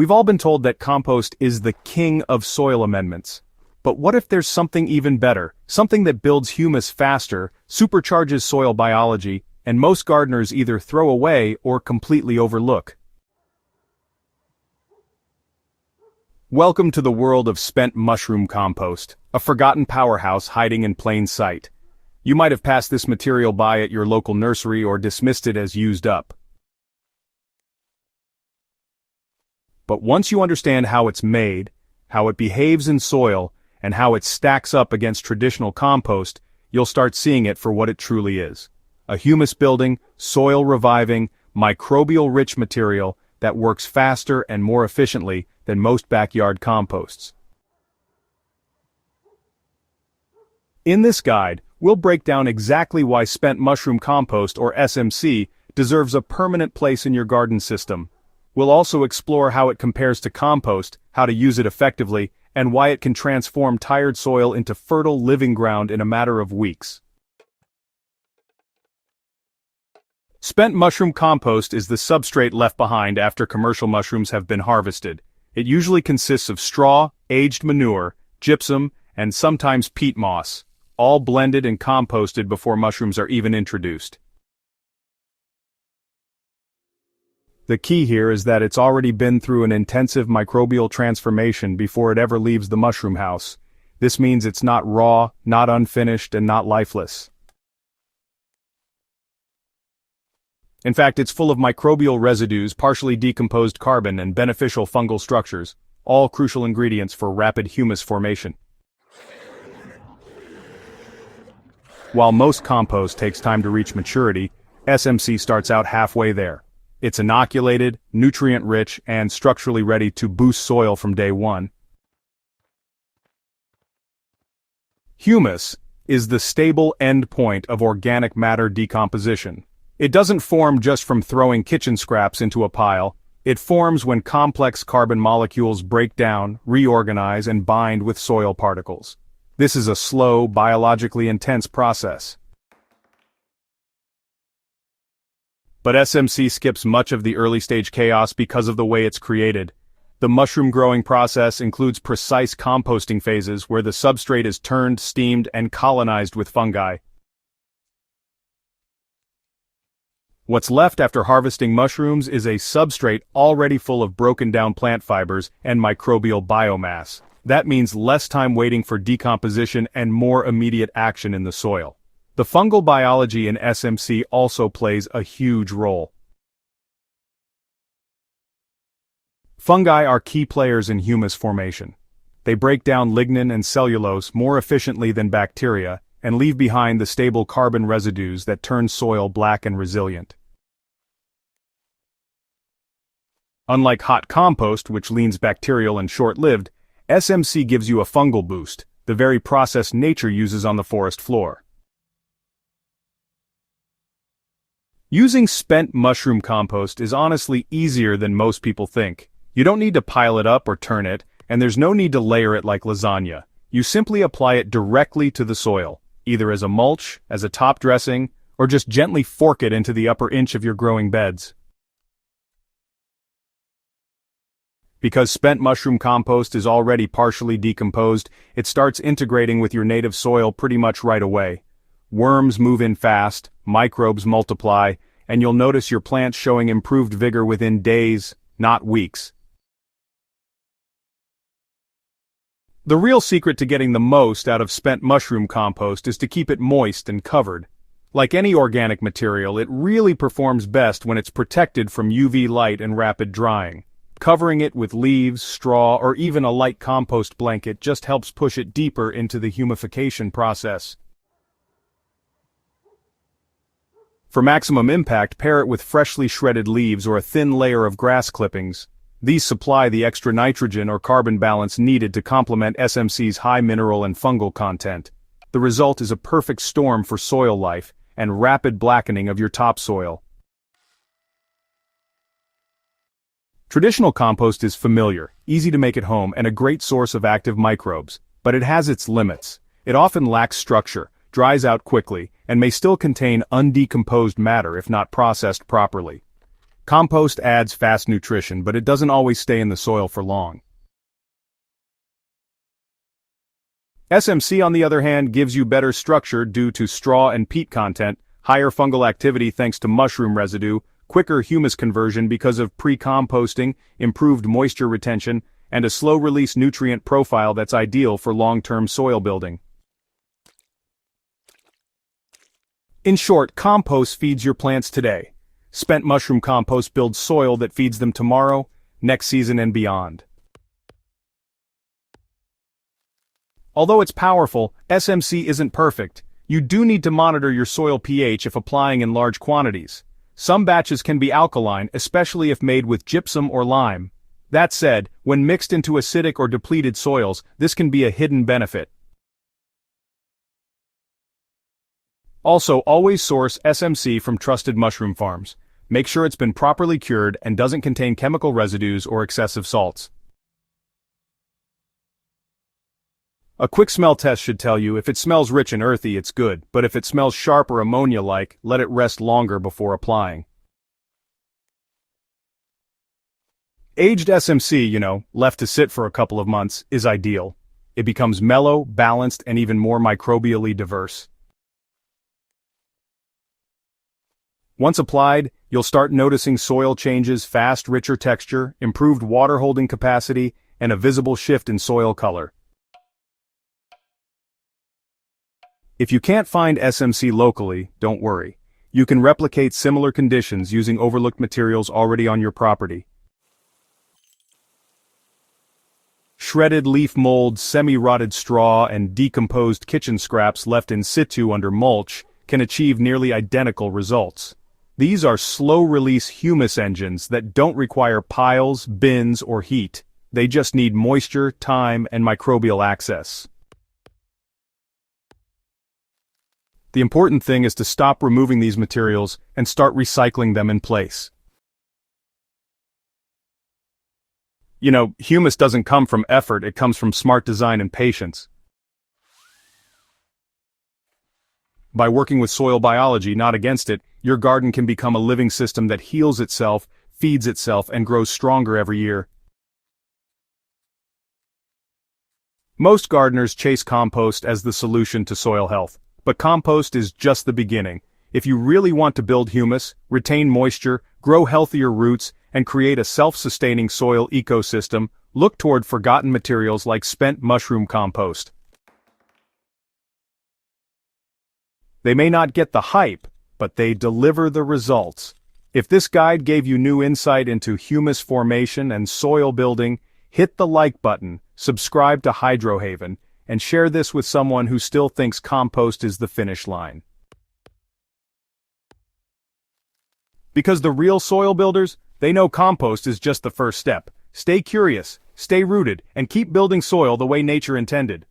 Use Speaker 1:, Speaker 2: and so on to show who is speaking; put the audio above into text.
Speaker 1: We've all been told that compost is the king of soil amendments. But what if there's something even better, something that builds humus faster, supercharges soil biology, and most gardeners either throw away or completely overlook? Welcome to the world of spent mushroom compost, a forgotten powerhouse hiding in plain sight. You might have passed this material by at your local nursery or dismissed it as used up. But once you understand how it's made, how it behaves in soil, and how it stacks up against traditional compost, you'll start seeing it for what it truly is. A humus-building, soil-reviving, microbial-rich material that works faster and more efficiently than most backyard composts. In this guide, we'll break down exactly why spent mushroom compost, or SMC, deserves a permanent place in your garden system. We'll also explore how it compares to compost, how to use it effectively, and why it can transform tired soil into fertile living ground in a matter of weeks. Spent mushroom compost is the substrate left behind after commercial mushrooms have been harvested. It usually consists of straw, aged manure, gypsum, and sometimes peat moss, all blended and composted before mushrooms are even introduced. The key here is that it's already been through an intensive microbial transformation before it ever leaves the mushroom house. This means it's not raw, not unfinished, and not lifeless. In fact, it's full of microbial residues, partially decomposed carbon, and beneficial fungal structures, all crucial ingredients for rapid humus formation. While most compost takes time to reach maturity, SMC starts out halfway there. It's inoculated, nutrient-rich, and structurally ready to boost soil from day one. Humus is the stable end point of organic matter decomposition. It doesn't form just from throwing kitchen scraps into a pile. It forms when complex carbon molecules break down, reorganize, and bind with soil particles. This is a slow, biologically intense process. But SMC skips much of the early-stage chaos because of the way it's created. The mushroom growing process includes precise composting phases where the substrate is turned, steamed, and colonized with fungi. What's left after harvesting mushrooms is a substrate already full of broken-down plant fibers and microbial biomass. That means less time waiting for decomposition and more immediate action in the soil. The fungal biology in SMC also plays a huge role. Fungi are key players in humus formation. They break down lignin and cellulose more efficiently than bacteria and leave behind the stable carbon residues that turn soil black and resilient. Unlike hot compost, which leans bacterial and short-lived, SMC gives you a fungal boost, the very process nature uses on the forest floor. Using spent mushroom compost is honestly easier than most people think. You don't need to pile it up or turn it, and there's no need to layer it like lasagna. You simply apply it directly to the soil, either as a mulch, as a top dressing, or just gently fork it into the upper inch of your growing beds. Because spent mushroom compost is already partially decomposed, it starts integrating with your native soil pretty much right away. Worms move in fast, microbes multiply, and you'll notice your plants showing improved vigor within days, not weeks. The real secret to getting the most out of spent mushroom compost is to keep it moist and covered. Like any organic material, it really performs best when it's protected from UV light and rapid drying. Covering it with leaves, straw, or even a light compost blanket just helps push it deeper into the humification process. For maximum impact, pair it with freshly shredded leaves or a thin layer of grass clippings. These supply the extra nitrogen or carbon balance needed to complement SMC's high mineral and fungal content. The result is a perfect storm for soil life and rapid blackening of your topsoil. Traditional compost is familiar, easy to make at home, and a great source of active microbes, but it has its limits. It often lacks structure, dries out quickly, and may still contain undecomposed matter if not processed properly. Compost adds fast nutrition, but it doesn't always stay in the soil for long. SMC, on the other hand, gives you better structure due to straw and peat content, higher fungal activity thanks to mushroom residue, quicker humus conversion because of pre-composting, improved moisture retention, and a slow-release nutrient profile that's ideal for long-term soil building. In short, compost feeds your plants today. Spent mushroom compost builds soil that feeds them tomorrow, next season and beyond. Although it's powerful, SMC isn't perfect. You do need to monitor your soil pH if applying in large quantities. Some batches can be alkaline, especially if made with gypsum or lime. That said, when mixed into acidic or depleted soils, this can be a hidden benefit. Also, always source SMC from trusted mushroom farms. Make sure it's been properly cured and doesn't contain chemical residues or excessive salts. A quick smell test should tell you if it smells rich and earthy, it's good, but if it smells sharp or ammonia-like, let it rest longer before applying. Aged SMC, left to sit for a couple of months, is ideal. It becomes mellow, balanced, and even more microbially diverse. Once applied, you'll start noticing soil changes, fast, richer texture, improved water holding capacity, and a visible shift in soil color. If you can't find SMC locally, don't worry. You can replicate similar conditions using overlooked materials already on your property. Shredded leaf mold, semi-rotted straw, and decomposed kitchen scraps left in situ under mulch can achieve nearly identical results. These are slow-release humus engines that don't require piles, bins, or heat. They just need moisture, time, and microbial access. The important thing is to stop removing these materials and start recycling them in place. Humus doesn't come from effort, it comes from smart design and patience. By working with soil biology, not against it, your garden can become a living system that heals itself, feeds itself, and grows stronger every year. Most gardeners chase compost as the solution to soil health. But compost is just the beginning. If you really want to build humus, retain moisture, grow healthier roots, and create a self-sustaining soil ecosystem, look toward forgotten materials like spent mushroom compost. They may not get the hype, but they deliver the results. If this guide gave you new insight into humus formation and soil building, hit the like button, subscribe to Hydrohaven, and share this with someone who still thinks compost is the finish line. Because the real soil builders, they know compost is just the first step. Stay curious, stay rooted, and keep building soil the way nature intended.